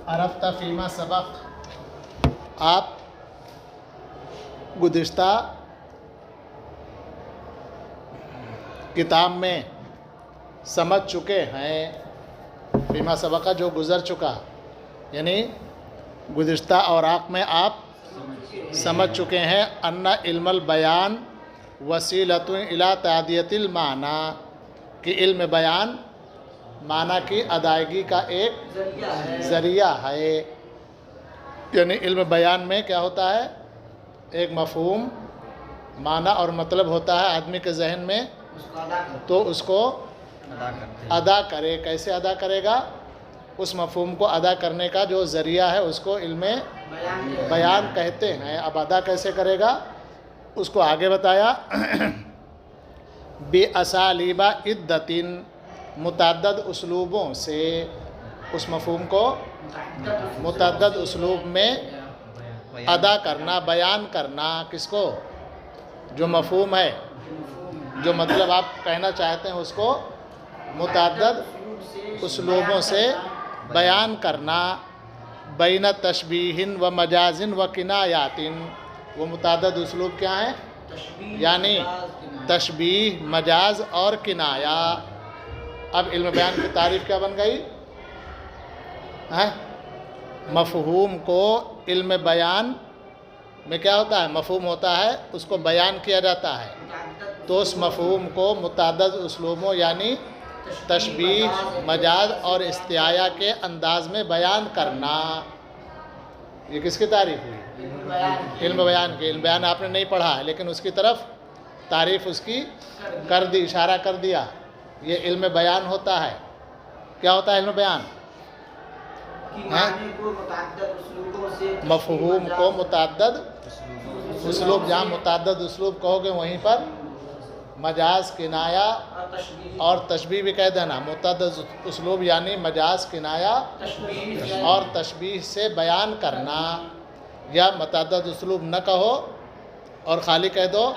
عرفت فیما سبق، آپ گزشتہ کتاب میں سمجھ چکے ہیں، فیما سبق جو گزر چکا، یعنی گزشتہ اوراق میں آپ سمجھ چکے ہیں ان علم البیان وسیلۃ الی تعدیۃ المعنی، کہ علم بیان معنی کی ادائیگی کا ایک ذریعہ ہے۔ یعنی علم بیان میں کیا ہوتا ہے؟ ایک مفہوم، معنی اور مطلب ہوتا ہے آدمی کے ذہن میں، تو اس کو ادا کرے۔ کیسے ادا کرے گا؟ اس مفہوم کو ادا کرنے کا جو ذریعہ ہے اس کو علم بیان کہتے ہیں۔ اب ادا کیسے کرے گا اس کو آگے بتایا، بِأَسَالِيبَ عِدَّةٍ، متعدد اسلوبوں سے، اس مفہوم کو متعدد اسلوب میں ادا کرنا، بیان کرنا۔ کس کو؟ جو مفہوم ہے، جو مطلب آپ کہنا چاہتے ہیں اس کو متعدد اسلوبوں سے بیان کرنا۔ بین تشبیہ و مجاز و کنایات، وہ متعدد اسلوب کیا ہیں؟ یعنی تشبیہ، مجاز اور کنایہ۔ اب علم بیان کی تعریف کیا بن گئی؟ مفہوم کو علم بیان میں کیا ہوتا ہے؟ مفہوم ہوتا ہے، اس کو بیان کیا جاتا ہے، تو اس مفہوم کو متعدد اسلوبوں یعنی تشبیہ، مجاز اور استعارہ کے انداز میں بیان کرنا۔ یہ کس کی تعریف ہوئی؟ علم بیان کی۔ علم بیان آپ نے نہیں پڑھا ہے لیکن اس کی طرف تعریف اس کی کر دی، اشارہ کر دیا۔ یہ علم بیان ہوتا ہے۔ کیا ہوتا ہے علم بیان؟ مفہوم کو متعدد اسلوب، جہاں متعدد اسلوب کہو گے وہیں پر مجاز، کنایہ اور تشبیہ بھی کہہ دینا۔ متعدد اسلوب یعنی مجاز، کنایہ اور تشبیہ سے بیان کرنا، یا متعدد اسلوب نہ کہو اور خالی کہہ دو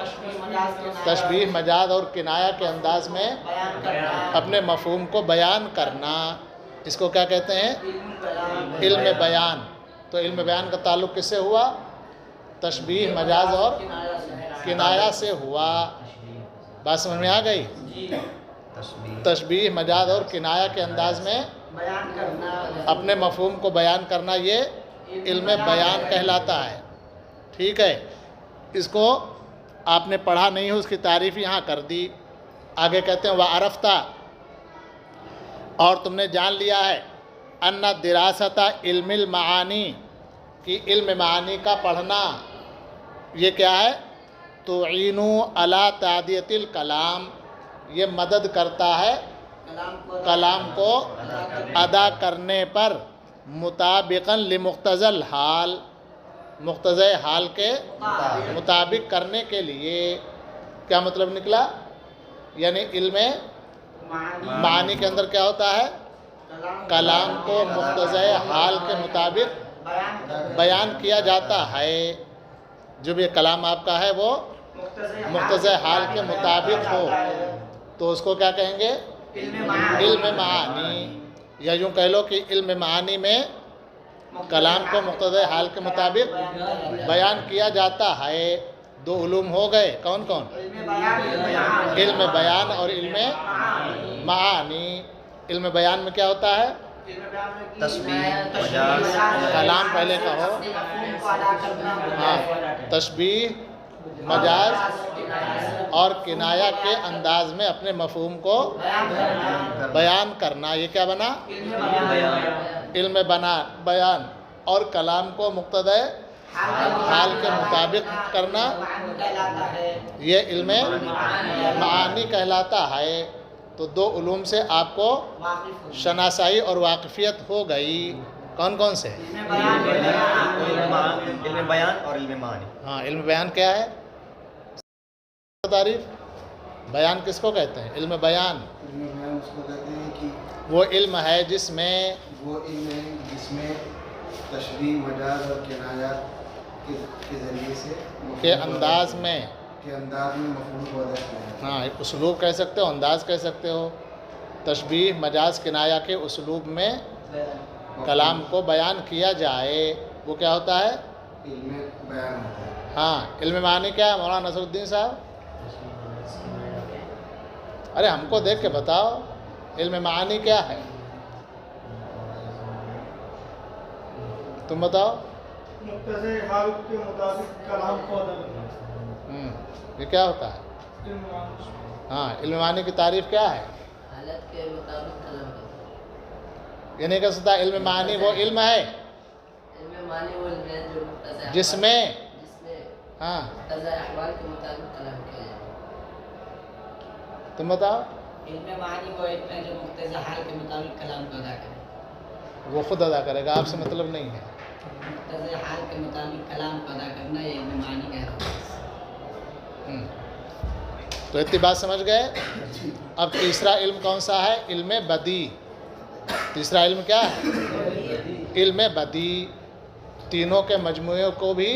تشبیہ، مجاز اور کنایہ کے انداز میں اپنے مفہوم کو بیان کرنا۔ اس کو کیا کہتے ہیں؟ علم بیان۔ تو علم بیان کا تعلق کس سے ہوا؟ تشبیہ، مجاز اور کنایہ سے ہوا۔ بات سمجھ میں آ گئی؟ تشبیہ، مجاز اور کنایہ کے انداز میں اپنے مفہوم کو بیان کرنا، یہ علم بیان کہلاتا ہے۔ ٹھیک ہے، اس کو آپ نے پڑھا نہیں ہو، اس کی تعریف یہاں کر دی۔ آگے کہتے ہیں وَعَرَفْتَ، اور تم نے جان لیا ہے، ان دراست علم المعانی، کہ علم معانی کا پڑھنا یہ کیا ہے؟ تعین علی تعدیۃ الکلام، یہ مدد کرتا ہے کلام کو ادا کرنے پر، مطابقا لمقتضی الحال، مقتضی حال کے مطابق کرنے کے لیے۔ کیا مطلب نکلا؟ یعنی علم معانی کے اندر کیا ہوتا ہے؟ کلام کو مقتضی حال کے مطابق بیان کیا جاتا ہے۔ جو بھی کلام آپ کا ہے وہ مقتضی حال کے مطابق ہو تو اس کو کیا کہیں گے؟ علم معانی۔ یا یوں کہہ لو کہ علم معانی میں کلام کو مقتضی حال کے مطابق بیان کیا جاتا ہے۔ دو علوم ہو گئے، کون کون؟ علم بیان اور علم معانی۔ علم بیان میں کیا ہوتا ہے؟ تشبیہ، مجاز، کلام پہلے کہو، ہاں، تشبیہ، مجاز اور کنایہ کے انداز میں اپنے مفہوم کو بیان کرنا۔ یہ کیا بنا؟ علم بیان اور کلام کو مقتضی حال کے مطابق کرنا، یہ علم معانی کہلاتا ہے۔ تو دو علوم سے آپ کو شناسائی اور واقفیت ہو گئی۔ کون کون سے؟ علم بیان اور علم معانی۔ ہاں، علم بیان کیا ہے؟ تعریف بیان کس کو کہتے ہیں؟ علم بیان اس کو کہتے ہیں کہ وہ علم ہے جس میں تشبیہ، مجاز اور کنایات کے ذریعے سے کے انداز میں مفہوم کو ادا کیا ہے۔ ہاں، اسلوب کہہ سکتے ہو، انداز کہہ سکتے ہو۔ تشبیہ، مجاز، کنایہ کے اسلوب میں कलाम को बयान किया जाए, वो क्या होता है? इल्म बयान होता है। हाँ, इल्म मानी क्या है मौलाना नसरुद्दीन साहब? अरे हमको देख के बताओ, इल्म मानी क्या है? तुम बताओ। मुक्तज़े हाल के मुताबिक कलाम को अदा करना। ये क्या होता है? हाँ, इल्म मानी की तारीफ क्या है? हालत के मुताबिक कलाम करना। ये नहीं कह सकता इल्म मानी वो इल्म है इल्म मानी वो इल्म है जो मुक्तज़े जिसमें हाँ मुक्तज़े अहवाल के मुताबिक कलाम किया जाए। तुम बताओ। इल्म मानी वो इल्म है जो मुक्तज़े हाल के मुताबिक कलाम को अदा करे। वो खुद अदा करेगा, आपसे मतलब नहीं है। मुक्तज़े हाल के मुताबिक कलाम को अदा करना ये इल्म मानी कहलाता है। तो इतनी बात समझ गए। अब तीसरा इल्म कौन सा है? इल्म बदी। तीसरा इल्म क्या है? इल्म बदी। तीनों के मजमूए को भी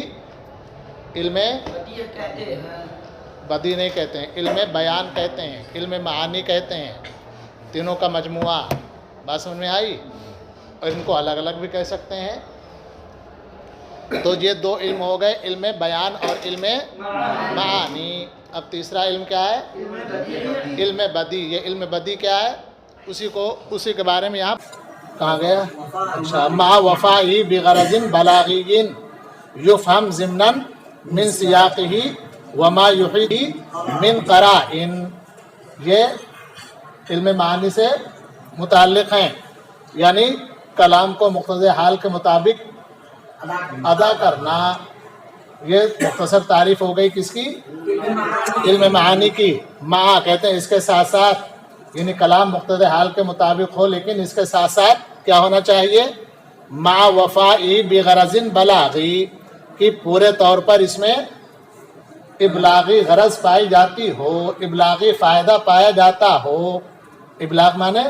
इल्म बदिया कहते हैं। बदी नहीं कहते हैं, इल्म बयान कहते हैं, इल्म मानी कहते हैं। तीनों का मजमुआ। बात समझ में आई? और इनको अलग अलग भी कह सकते हैं। तो ये दो इल्म हो गए, इल्म बयान और इल्म मानी। अब तीसरा इल्म क्या है? इल्म बदी। ये इल्म बदी क्या है? उसी के बारे में यहाँ कहाँ गया? अच्छा, मा वफ़ाई बिग़रज़िन बलाग़िय्यिन युफ़हम ज़िम्नन मिन सियाक़िही वमा युहीदी मिन क़राइन। ये इल्म मानी से मुताल्लिक़ हैं, यानी कलाम को मुक़्तज़े हाल के मुताबिक अदा करना। ये मुख्तसर तारीफ हो गई किसकी? इल्म मानी की। मा कहते हैं इसके साथ साथ, यानी कलाम मुक़्तज़े हाल के मुताबिक हो, लेकिन इसके साथ साथ क्या होना चाहिए? मा वफ़ाई बिग़रज़िन बलाग़ी, कि पूरे तौर पर इसमें इबलागी गरज पाई जाती हो, इबलागी फ़ायदा पाया जाता हो। इबलाग माने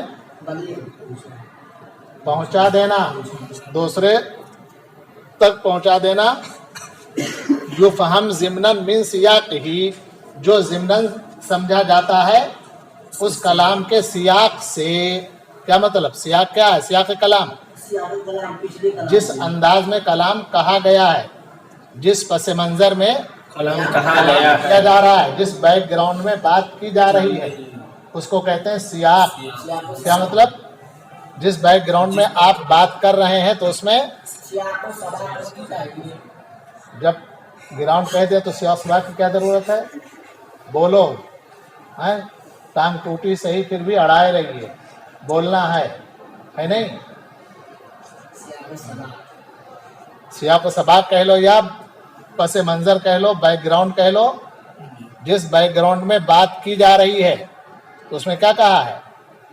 पहुँचा देना, दूसरे तक पहुँचा देना। युफ़हम ज़िम्नन मिन सियाक़िही, जो ज़िम्नन समझा जाता है उस कलाम के सियाक से। क्या मतलब? सियाक क्या है? सियाक कलाम, जिस अंदाज में कलाम कहा गया है, जिस पस मंज़र में कलाम किया जा रहा है, जिस बैकग्राउंड में बात की जा रही है, उसको कहते हैं सियाक। क्या मतलब? जिस बैकग्राउंड में आप बात कर रहे हैं तो उसमें जब ग्राउंड कह दिया तो सियाक सबाक की क्या ज़रूरत है? बोलो, हैं? टांग टूटी सही फिर भी अड़ाए रहिए, बोलना है नहीं? सियाक सबाक कह लो या पस मंज़र कह लो, बैकग्राउंड कह लो। जिस बैकग्राउंड में बात की जा रही है तो उसमें क्या कहा है?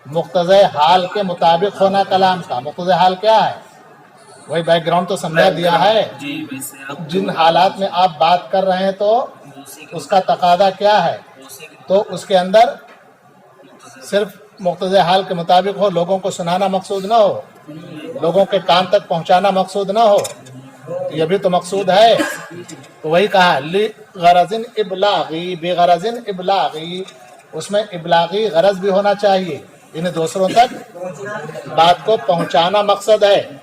मुक़्तज़े हाल के मुताबिक होना कलाम का। मुक़्तज़े हाल क्या है? वही बैकग्राउंड तो समझा दिया है। जिन हालात में आप बात कर रहे हैं तो उसका तकादा क्या है, तो उसके अंदर सिर्फ मुक़्तज़े हाल के मुताबिक हो, लोगों को सुनाना मकसूद ना हो, लोगों के कान तक पहुंचाना मकसूद ना हो, ये भी तो मकसूद है। तो वही कहा ली गरज़िन इबलागी, बेगरज़िन इबलागी, उसमें इबलागी गरज भी होना चाहिए, इन्हें दूसरों तक बात को पहुंचाना मकसद है।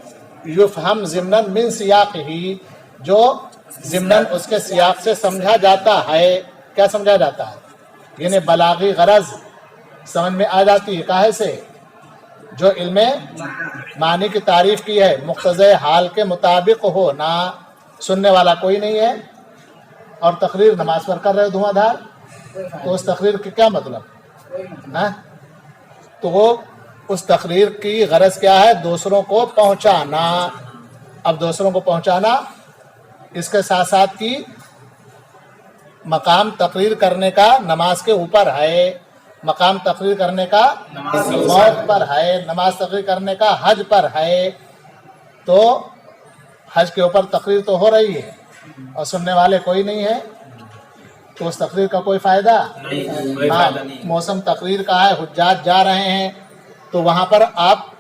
युफ़हम ज़िम्नन मिन सियाक़िही, जो ज़िम्नन उसके सियाक से समझा जाता है। क्या समझा जाता है? यानी बलागी गरज समझ में आ जाती है। काहे से? जो इल्म मानी की तारीफ की है, मुक़्तज़े हाल के मुताबिक हो ना। सुनने वाला कोई नहीं है और तकरीर नमाज पर कर रहे धुआंधार, तो उस तकरीर की क्या मतलब है? तो वो उस तकरीर की गरज क्या है? दूसरों को पहुंचाना। अब दूसरों को पहुंचाना, इसके साथ साथ की मकाम तकरीर करने का नमाज के ऊपर है, मकाम तकरीर करने का मौत पर है, नमाज तकरीर करने का हज पर है। तो हज के ऊपर तकरीर तो हो रही है और सुनने वाले कोई नहीं है, तो उस तकरीर का कोई फ़ायदा हाँ। मौसम तकरीर का है, हुज्जाज जा रहे हैं, तो वहाँ पर आप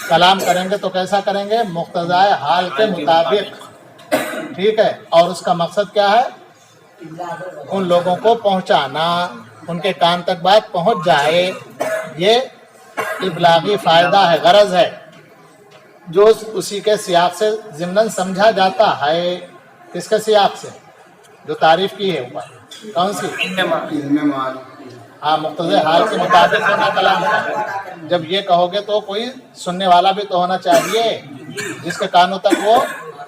कलाम करेंगे तो कैसा करेंगे? मुक़्तज़ाए हाल के मुताबिक, ठीक है। और उसका मकसद क्या है? उन लोगों को पहुँचाना, उनके कान तक बात पहुँच जाए। ये इबलागी फ़ायदा है, गरज है। जो उसी के सियाक से ज़िम्नन समझा जाता है। किसके सियाक से? जो तारीफ की है ऊपर, कौन सी? इल्म मानी। हाँ, मुक्तज़े हाल के मुताबिक होना कलाम का। जब ये कहोगे तो कोई सुनने वाला भी तो होना चाहिए जिसके कानों तक वो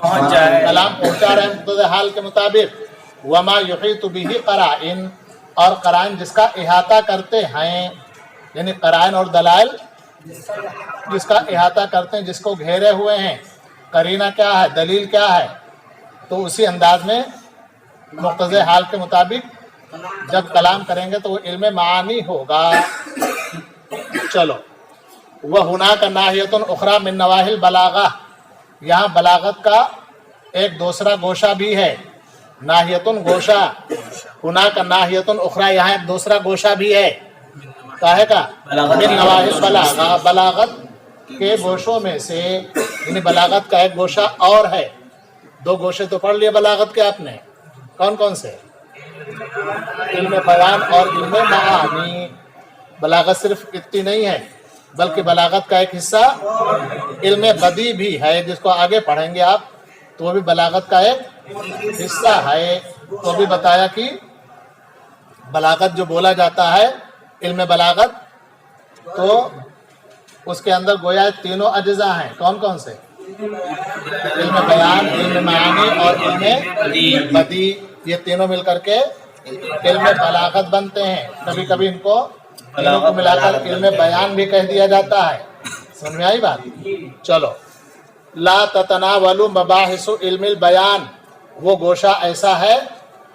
पहुंच जाए, कलाम पहुंचा रहे मुक्तज़े हाल के मुताबिक। वमा युहीतु बिही क़राइन, और क़राइन जिसका इहाता करते हैं, यानी क़राइन और दलाइल जिसका इहाता करते हैं, जिसको घेरे हुए हैं। करीना क्या है, दलील क्या है, तो उसी अंदाज में मुक्तज़े हाल के मुताबिक जब कलाम करेंगे तो वो इल्म मानी होगा। चलो, वह हुना का नाहियतुन उखरा मिन नवाहिल बलागा, यहाँ बलागत का एक दूसरा गोशा भी है। नाहियतुन गोशा, हुना का नाहियतुन उखरा, यहाँ एक दूसरा गोशा भी है। काहे का? मिन नवाहिल बलागा, बलागत के गोशों में से, यानी बलागत का एक गोशा और है। दो गोशे तो पढ़ लिए बलागत के आपने, कौन कौन से? इल्म बयान और इल्म मानी। बलागत सिर्फ इतनी नहीं है, बल्कि बलागत का एक हिस्सा इल्म बदी भी है, जिसको आगे पढ़ेंगे आप, तो वो भी बलागत का एक हिस्सा है। तो अभी बताया कि बलागत जो बोला जाता है, इल्म बलागत, तो उसके अंदर गोया तीनों अज्जा हैं। कौन कौन से? इल्म बयान, इल्म मानी और इल्म बदी। ये तीनों मिलकर के इल्म बलागत बनते हैं। कभी कभी इनको तीनों को मिलाकर इल्म बयान भी कह दिया जाता है। समझ में आई बात? चलो, ला ततनावलु मबाहिसु इल्मिल बयान, वो गोशा ऐसा है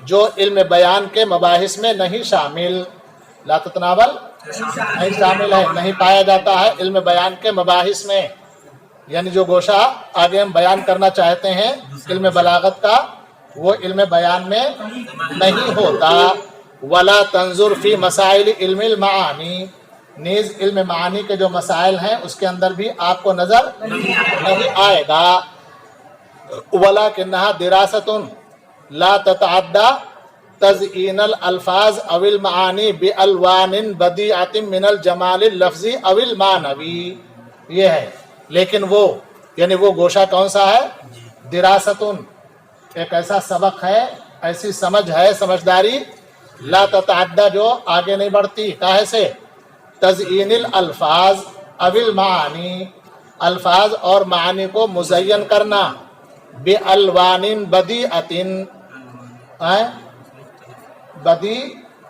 जो इल्म बयान के मबाहिस में नहीं शामिल। ला ततनावल नहीं शामिल है, नहीं पाया जाता है इल्म बयान के मबाहिस में। यानी जो गोशा आगे हम बयान करना चाहते हैं इल्म बलागत का, वो इल्म बयान में नहीं होता। वला तंजुर फी मसाइल इल्मिल मानी, नीज इल्म मानी के जो मसाइल हैं उसके अंदर भी आपको नजर नहीं आएगा। वला किन्हा दिरासतुन ला ततअद्दा तज़यीनल अल्फाज अविल मानी बि अलवानिन बदीअतिन मिनल जमालिल लफ्ज़ी अविल मानवी, ये है। लेकिन वो, यानी वो गोशा कौन सा है? दिरासतुन, एक ऐसा सबक है, ऐसी समझ है, समझदारी, ला ततअद्दा, जो आगे नहीं बढ़ती। काहे से? तज़यीनिल अल्फाज अविल मानी, अल्फाज और मानी को मुज़य्यन करना, बि अलवानिन बदीअतिन, बदी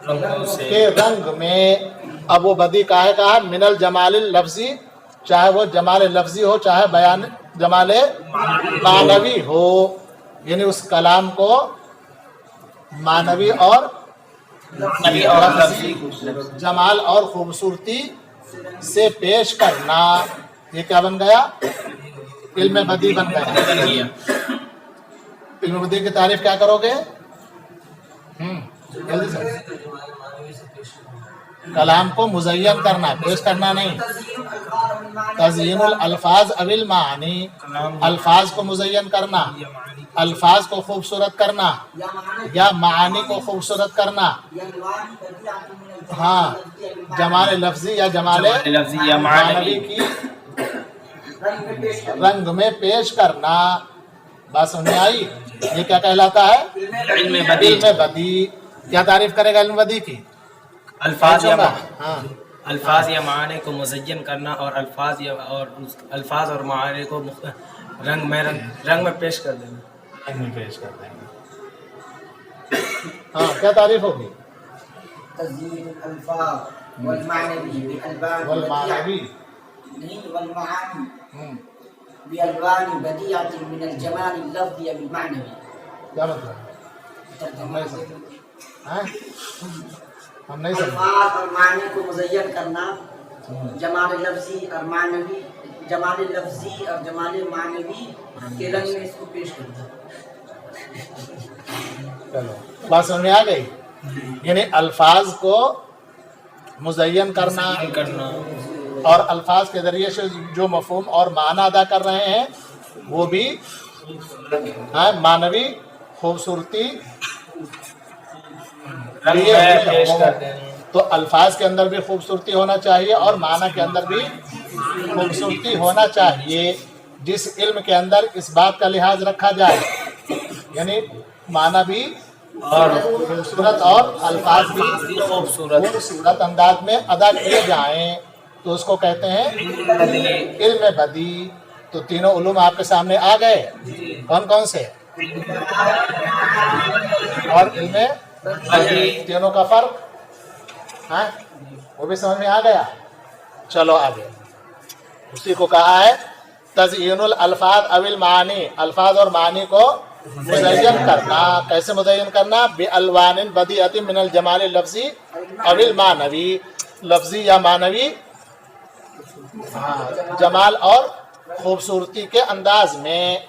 के रंग में। अब वो बदी काहे का है? मिनल जमालिल लफ्ज़ी, चाहे वो जमाल लफ्ज़ी हो, चाहे बयान जमाल मानवी हो, यानी उस कलाम को मानवी और जमाल और खूबसूरती से पेश करना। ये क्या बन गया? इल्म बदी बन गया। इल्म बदी की तारीफ क्या करोगे? जल्दी से। कलाम को मुज़य्यन करना, पेश करना नहीं। तज़यीनुल अल्फाज अविल मानी, अल्फाज को मुज़य्यन करना, अल्फाज को खूबसूरत करना या मानी को खूबसूरत करना। हाँ, जमाल लफ्ज़ी या जमाल मानवी की रंग में पेश करना। बात समझ में आई? ये क्या कहलाता है? इल्म बदी। क्या तारीफ करेगा इल्म बदी की? अल्फाज या हाँ, अल्फाज या माने को मुज़य्यन करना, और अल्फाज और माने को रंग में पेश कर देना। रंग में पेश कर देंगे। हाँ, क्या तारीफ होगी? तज़यीनुल अल्फाज वल मानवी बि अलवान वल मानवी, नहीं वल मानी बि अलवान बदीअतिन मिनल जमालिल लफ्ज़ी बिल मानवी। क्या मतलब? हम नहीं समझे। हम नहीं समझे। अल्फाज और मानी को मुज़य्यन करना, जमाल लफ्ज़ी और मानवी, जमाल लफ्ज़ी और जमाल मानवी के रंग में इसको पेश करना। चलो, बात समझ में आ गई? यानी अल्फाज को मुज़य्यन करना और अल्फाज के ज़रिए से जो मफ़हूम और माना अदा कर रहे हैं वो भी मानवी खूबसूरती पेश कर देना। तो अल्फाज के अंदर भी खूबसूरती होना चाहिए और माना के अंदर भी खूबसूरती होना चाहिए। जिस इल्म के अंदर इस बात का लिहाज रखा जाए, यानी माना भी और खूबसूरत और अल्फाज भी खूबसूरत अंदाज में अदा किए जाएं, तो उसको कहते हैं इल्म बदी। तो तीनों उलूम आपके सामने आ गए, कौन कौन से, और इल्म बदी, तीनों का फर्क है वो भी समझ में आ गया। चलो आगे, उसी को कहा है तज़यीनुल अल्फाज अविल मानी, अल्फाज और मानी को मुज़य्यन करना। कैसे मुज़य्यन करना? बिअलवानिन बदीअतिन मिनल जमाल लफ्ज़ी अविल मानवी, लफ्ज़ी या मानवी जमाल और खूबसूरती के अंदाज में।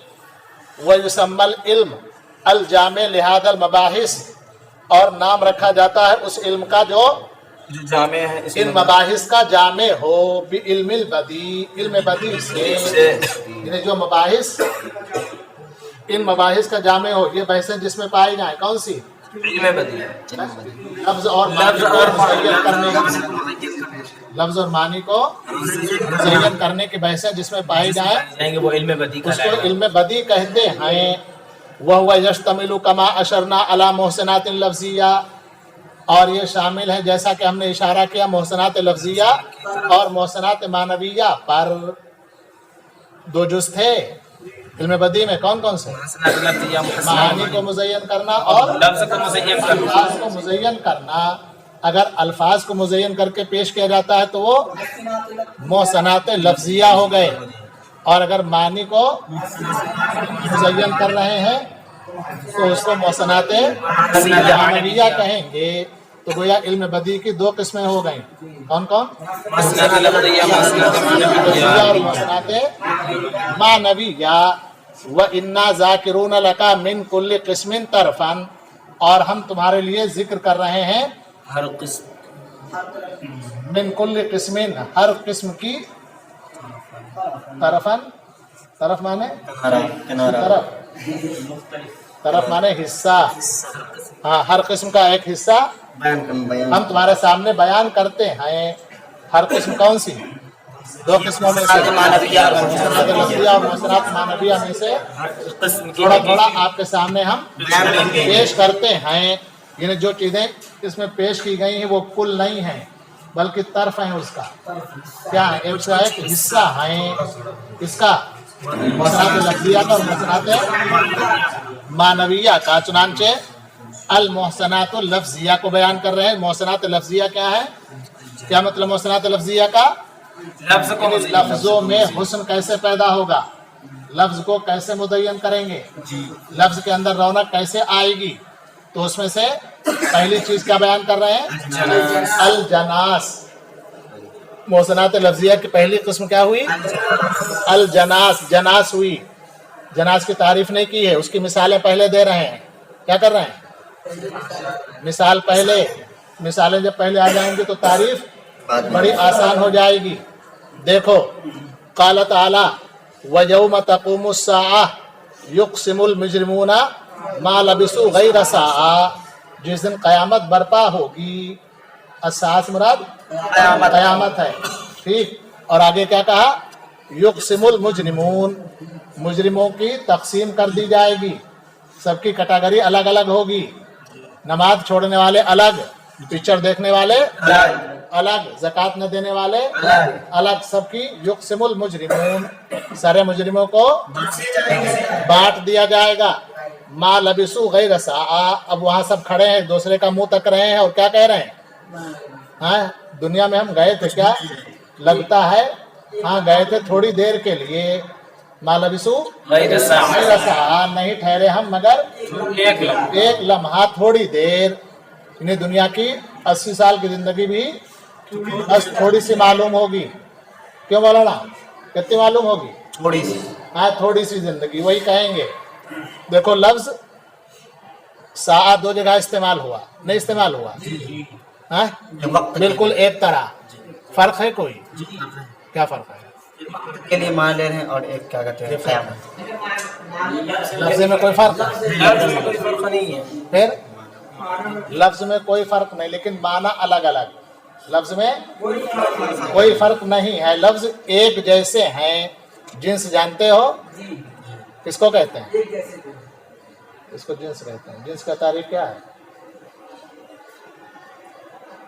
वयुसम्मल इल्म अल जामे लिहादल मबाहिस, और नाम रखा जाता है उस इल्म का जो जामे है, इन मबाहिस का जामे हो, बि इल्मिल बदी, इल्म बदी से, यानी जो मबाहिस इन मबाहिस का जामे हो, ये बहसें जिसमें पाई जाए, कौन सी? इल्म बदी, लफ्ज और मानी को मुज़य्यन करने, लफ्ज और मानी को मुज़य्यन करने की बहसें जिसमें पाई जाए वो इल्म बदी का उसको इल्म बदी कहते हैं। वह यश्तमिलु कमा अशरना अला मोहसनातिन लफ्ज़िया, और ये शामिल है जैसा कि हमने इशारा किया मोहसनात लफ्ज़िया और मोहसनात मानविया पर। दो जुज़ थे इल्म बदी में, कौन कौन से? मानी को मुज़य्यन करना और लफ्ज़ को मुज़य्यन करना। अल्फाज को मुज़य्यन करना। अगर अल्फाज को मुज़य्यन करके पेश किया जाता है तो वो मोहसनात लफ्ज़िया हो गए, और अगर मानी को मुज़य्यन कर रहे हैं तो उसको मोहसनात मानविया कहेंगे। तो गोया इल्म बदी की दो किस्में हो गई, कौन कौन? और मोहसनात मानविया। व इन्ना ज़ाकिरून लका मिन कुल्ली किस्मिन तरफन, और हम तुम्हारे लिए जिक्र कर रहे हैं हर किस्म, मिन कुल्ली किस्मिन, हर किस्म की, तरफन, तरफ माने तरफ, तरफ माने हिस्सा, हाँ हर किस्म का एक हिस्सा हम तुम्हारे सामने बयान करते हैं। हर किस्म कौन सी? दो किस्मों में से, मानविया और मोहसनात मानविया में से थोड़ा थोड़ा आपके सामने हम पेश करते हैं। यानी जो चीज़ें इसमें पेश की गई हैं वो कुल नहीं है बल्कि तरफ है उसका, क्या है? एक हिस्सा है इसका, मोहसनात लफ्ज़िया का और मोहसनात मानविया का। चुनांचे अल मोहसनात लफ्ज़िया को बयान कर रहे हैं। मोहसनात लफ्ज़िया क्या है? क्या मतलब मोहसनात लफ्ज़िया का? लफ्ज़ों में हुस्न कैसे पैदा होगा, लफ्ज़ को कैसे मुज़य्यन करेंगे, लफ्ज़ के अंदर रौनक कैसे आएगी, तो उसमें से पहली चीज़ क्या बयान कर रहे हैं? अल जनास। मोहसनात लफ्ज़िया की पहली किस्म क्या हुई? अल जनास, जनास हुई। जनास की तारीफ नहीं की है, उसकी मिसालें पहले दे रहे हैं। क्या कर रहे हैं? मिसाल पहले, मिसालें जब पहले आ जाएंगी तो तारीफ बड़ी आसान हो जाएगी। देखो, क़ाल तआला व यौम तक़ूमुस साअह युक़सिमुल मुजरिमूना मा लबिसू गैर साआ, जिस दिन क़यामत बर्पा होगी। अस्साअत मुराद क़यामत है, ठीक। और आगे क्या कहा? युक़सिमुल मुजरिमून, मुजरिमों की तक़सीम कर दी जाएगी, सबकी कैटेगरी अलग अलग होगी। नमाज छोड़ने वाले अलग, पिक्चर देखने वाले अलग, ज़कात न देने वाले अलग, सबकी युक़सिमुल मुजरिमून, सारे मुजरिमों को बांट दिया जाएगा। मा लबिसू गैर साआ, अब वहाँ सब खड़े हैं, दूसरे का मुंह तक रहे हैं और क्या कह रहे हैं? हाँ, दुनिया में हम गए थे क्या? लगता है हाँ गए थे थोड़ी देर के लिए। मा लबिसू गैर साआ, नहीं ठहरे हम मगर एक लम्हा, थोड़ी देर। इन्हें दुनिया की 80 साल की जिंदगी भी बस थोड़ी सी मालूम होगी। क्यों बोला? कितनी मालूम होगी? थोड़ी सी। हाँ, थोड़ी सी जिंदगी, वही कहेंगे। देखो, लफ्ज साआ दो जगह इस्तेमाल हुआ, नहीं इस्तेमाल हुआ? हाँ, बिल्कुल एक तरह। फर्क है कोई? क्या फर्क है? के लिए मान ले रहे हैं और एक क्या कहते हैं क़यामत। लफ्ज में कोई फर्क नहीं है। फिर लफ्ज में कोई फर्क नहीं, लेकिन माना अलग अलग। लफ्ज में कोई फर्क नहीं है, लफ्ज एक जैसे हैं, जिन्स जानते हो जी किसको कहते हैं? एक जैसे को इसको जिन्स कहते हैं। जिन्स का तारीफ क्या है?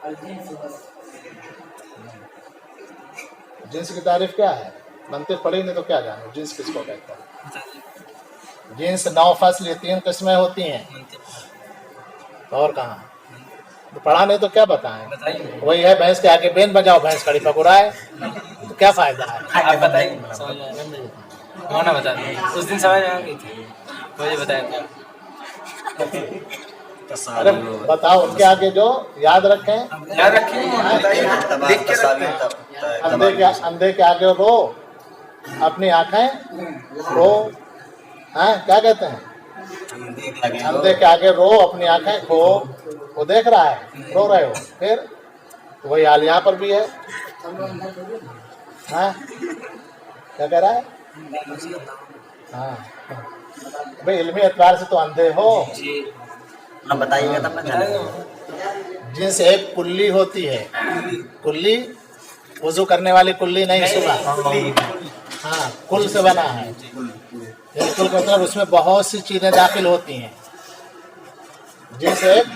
अलजीन्स बस जिन्स की तारीफ क्या है? मंतिक पढ़ी नहीं तो क्या जानो जिन्स किसको कहते हैं? जिन्स 9 फसल ये 3 किस्में होती हैं। और कहाँ? तो पढ़ा नहीं तो क्या बताएं? बताइए। वही है भैंस के आगे बेन बजाओ भैंस खड़ी पकुड़ाए, तो क्या फायदा है? आप बताइए। कौन बता दें? उस दिन समझ में आ गई थी, मुझे बताया था। अरे बताओ उनके आगे जो याद रखें। याद रखिए, लिख के अंधे के आगे रो, अपनी आंखें रो, हैं क्या कहते हैं? अंधे के आगे रो, अपनी आंखें खो। वो देख रहा है, रो रहे हो, फिर वही हाल यहाँ पर भी है। हाँ क्या कह रहा है? हाँ भाई इल्मी एतबार से तो अंधे हो। ना बताइएगा तब ना जानेंगे। जिन्स एक कुल्ली होती है। कुल्ली वजू करने वाली कुल्ली नहीं, सुबह हाँ कुल से बना है। ये कुल का मतलब उसमें बहुत सी चीजें दाखिल होती हैं। जिन्स एक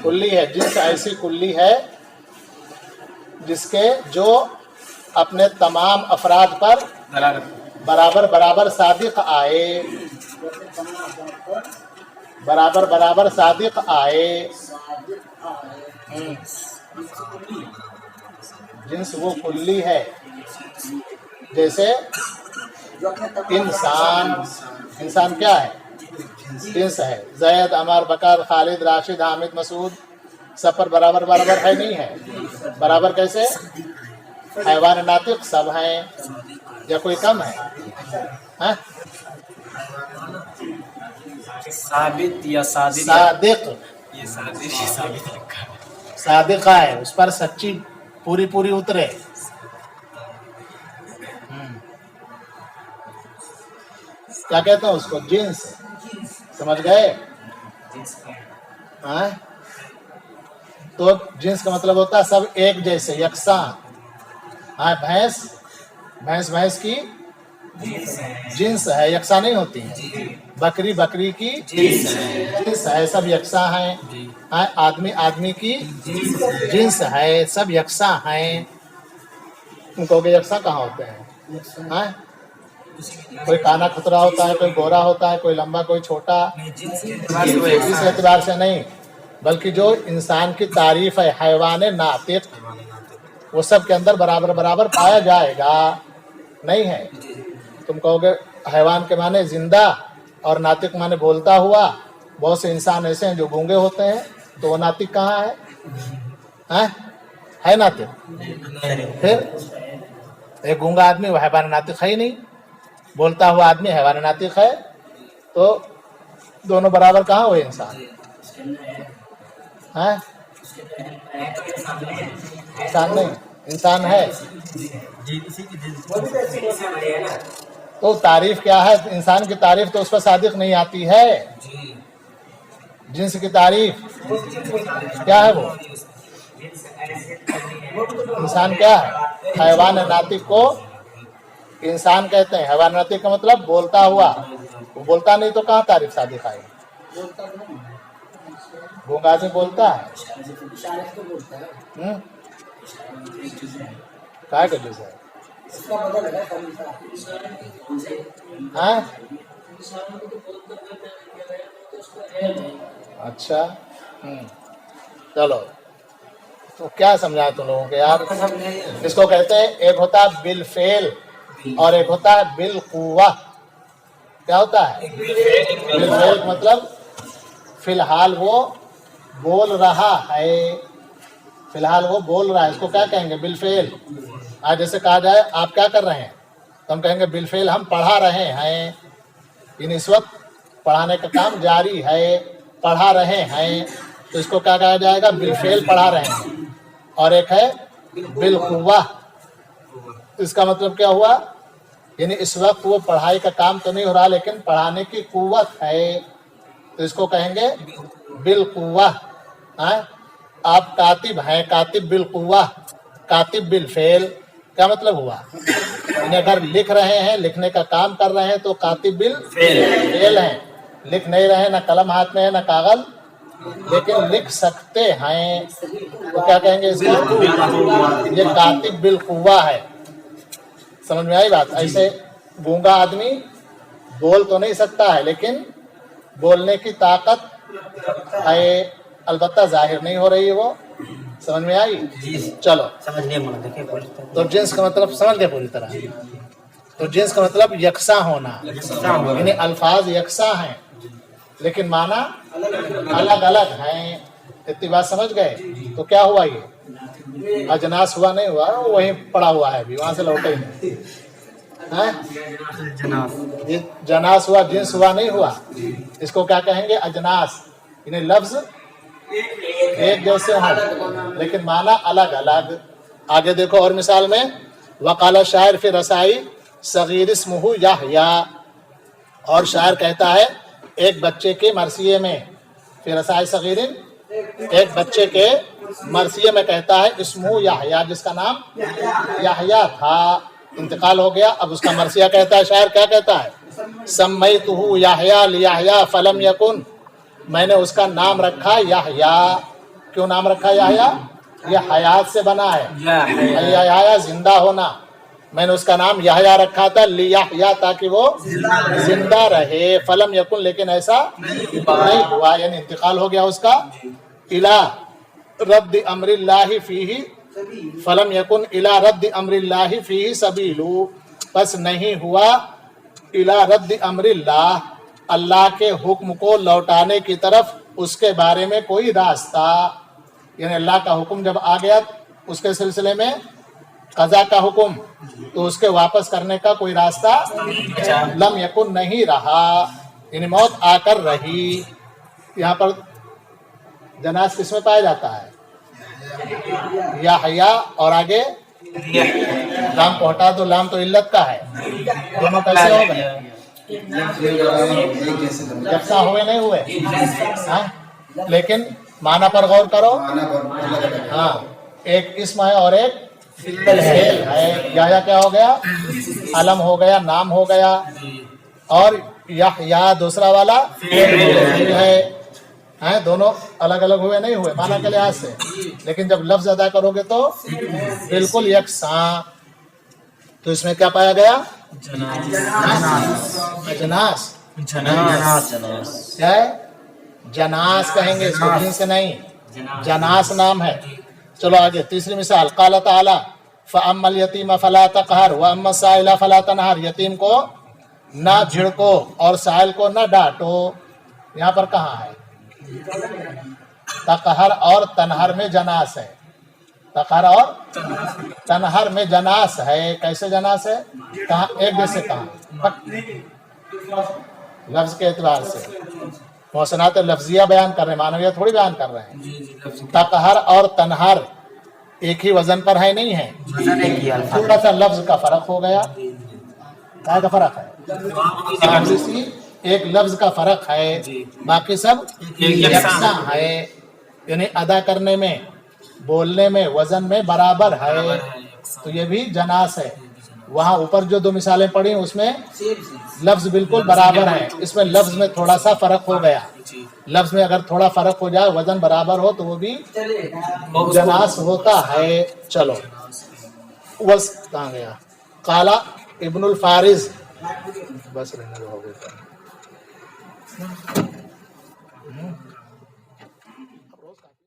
कुल्ली है। जिन्स ऐसी कुल्ली है जिसके जो अपने तमाम अफराद पर बराबर बराबर सादिक आए, बराबर बराबर सादिक आए। जिन्स वो कुल्ली है जैसे इंसान क्या है? जिन्स है। जैद, अमर, बकर, खालिद, राशिद, हामिद, मसूद सब पर बराबर बराबर है नहीं है? बराबर कैसे? हैवान नातिक सब हैं या कोई कम है? हाँ? साबित या सादिक। सादिक, ये सादिक लिखा है। सादिका है, उस पर सच्ची पूरी पूरी उतरे। क्या कहते हैं उसको? जिन्स। समझ गए? हाँ? तो जिन्स का मतलब होता है सब एक जैसे, यकसा। हाँ भैंस, भैंस की जिन्स है, यकसा नहीं होती है। बकरी बकरी की जिन्स है, सब यकसा हैं। हाँ, आदमी की जिन्स है, सब यकसा हैं। तुम कहोगे यकसा कहाँ होते हैं? हाँ? कोई काना खुतरा होता है, कोई गोरा होता है, कोई लंबा कोई छोटा। इस एतबार से नहीं, बल्कि जो इंसान की तारीफ है हैवान नातिक, वो सब के अंदर बराबर बराबर पाया जाएगा। नहीं है? तुम कहोगे हैवान के माने जिंदा और नातिक माने बोलता हुआ। बहुत से इंसान ऐसे हैं जो गूंगे होते हैं, तो वो नातिक कहाँ है? हैं? है नातिक? फिर एक गूंगा आदमी वो हैवान नातिक है ही नहीं, बोलता हुआ आदमी हैवान नातिक है, तो दोनों बराबर कहाँ हुए इंसान? हैं? इंसान नहीं, इंसान है। तो तारीफ क्या है? इंसान की तारीफ तो उस पर सादिक नहीं आती है। जिन्स की तारीफ क्या है? वो इंसान क्या है? हैवान नातिक को इंसान कहते हैं। हैवान नातिक का मतलब बोलता हुआ। वो बोलता नहीं तो कहाँ तारीफ सादिक आएगी? गूंगा आदमी बोलता है। काय का जूस है? हाँ? अच्छा, चलो तो क्या समझाए तुम लोगों को यार? इसको कहते हैं, एक होता है बिल फेल और एक होता है बिल कुव्वा। क्या होता है? बिल फेल मतलब फिलहाल वो बोल रहा है, फिलहाल वो बोल रहा है, इसको क्या कहेंगे? Bill fail. आज जैसे कहा जाए आप क्या कर रहे हैं, तो हम कहेंगे बिल फेल हम पढ़ा रहे हैं, इन इस वक्त पढ़ाने का काम जारी है, पढ़ा रहे हैं, तो इसको क्या कहा जाएगा? बिल फेल पढ़ा रहे हैं। और एक है बिल कुव्वा, इसका मतलब क्या हुआ? यानी इस वक्त वो पढ़ाई का काम तो नहीं हो रहा, लेकिन पढ़ाने की कुव्वत है, तो इसको कहेंगे बिल कुव्वा। आप कातिब हैं, कातिब बिल कुव्वा, कातिब बिल फेल। क्या मतलब हुआ? यानी अगर लिख रहे हैं, लिखने का काम कर रहे हैं तो कातिब बिल फेल हैं, लिख नहीं रहे, ना कलम हाथ में है ना कागज, लेकिन लिख सकते हैं तो क्या कहेंगे इसको? ये कातिब बिल कुव्वा है। समझ में आई बात? ऐसे गूंगा आदमी बोल तो नहीं सकता है, लेकिन बोलने की ताकत है, अलबत्ता जाहिर नहीं हो रही है वो। समझ में आई? चलो समझने में देखिए तो जिन्स का मतलब समझ गए पूरी तरह। तो जिन्स का मतलब यकसा होना, यानी अल्फाज यकसा हैं लेकिन माना अलग अलग हैं। इतनी बात समझ गए? तो क्या हुआ? ये अजनास हुआ नहीं हुआ, वहीं पड़ा हुआ है अभी, वहां से लौटे ही नहीं हैं? ये जनास हुआ, जिन्स हुआ नहीं हुआ, इसको क्या कहेंगे? अजनास। यानी लफ्ज एक जैसे हो लेकिन माना अलग अलग। आगे देखो और मिसाल में, वकाला शायर फिर रसाई सगीर इस्मुहु याहया, और शायर कहता है एक बच्चे के मरसिए में, फिर रसाई सगीरिन, एक बच्चे के मरसिए में कहता है इस्मुहु याहया, जिसका नाम याहया था, इंतकाल हो गया, अब उसका मरसिया कहता है। शायर क्या कहता है? सम्मैतुहु याहया लियाहया फलम यकुन, मैंने उसका नाम रखा याहया। क्यों नाम रखा याहया? यह हयात से बना है, याहया जिंदा होना। मैंने उसका नाम याहया रखा था लियाहया, ताकि वो जिंदा रहे। फलम यकुन, लेकिन ऐसा नहीं हुआ, यानी इंतकाल हो गया उसका। इला रद्द अम्रिल्लाहि फीही फलम यकुन इला रद्द अम्रिल्लाहि फीही सबीलु, बस नहीं हुआ इला रद्द अम्रिल्लाह, अल्लाह के हुक्म को लौटाने की तरफ उसके बारे में कोई रास्ता। यानी अल्लाह का हुक्म जब आ गया उसके सिलसिले में, कज़ा का हुक्म, तो उसके वापस करने का कोई रास्ता लम यकुन नहीं रहा, यानी मौत आकर रही। यहाँ पर जनास किसमें पाया जाता है? या हया, और आगे लाम को हटा दो, लाम तो इल्लत का है। दोनों कैसे हो गए? यकसा हुए नहीं हुए? हाँ? लेकिन माना पर गौर करो। हाँ, एक इस्म है और एक फिल है। या क्या हो गया? अलम हो गया, नाम हो गया, और या दूसरा वाला फिल है। दोनों अलग अलग हुए नहीं हुए माना के लिहाज से, लेकिन जब लफ्ज अदा करोगे तो बिल्कुल यकसा। तो इसमें क्या पाया गया? जनास। क्या है? जनास कहेंगे इसको, जिन से नहीं, जनास नाम है। चलो आगे तीसरी मिसाल, क़ाल तआला फ़अम्मल यतीम फ़ला तक़हर व अम्मा साइला फ़ला तनहर, यतीम को ना झिड़को और साइल को ना डांटो। यहाँ पर कहाँ है? तक़हर और तनहर में जनास है। तक़हर और तनहर में जनास है। कैसे जनास है? कहाँ? एक जैसे कहाँ? लफ्ज के एतबार से मोहसनात लफ्जिया बयान कर रहे हैं, मानविया थोड़ी बयान कर रहे हैं। तक़हर और तनहर एक ही वजन पर है, नहीं है, थोड़ा सा लफ्ज का फर्क हो गया। क्या का फर्क है? एक लफ्ज का फर्क है, बाकी सब यकसा है, यानी अदा करने में, बोलने में, वजन में बराबर है। तो ये भी जनास है। वहाँ ऊपर जो दो मिसालें पढ़ी उसमें लफ्ज बिल्कुल बराबर है, इसमें लफ्ज में थोड़ा सा फर्क हो गया। लफ्ज में अगर थोड़ा फर्क हो जाए, वजन बराबर हो, तो वो भी जनास होता है। चलो बस कहाँ गया? काला इब्नुल फारिज, बस रहने दो, हो गया।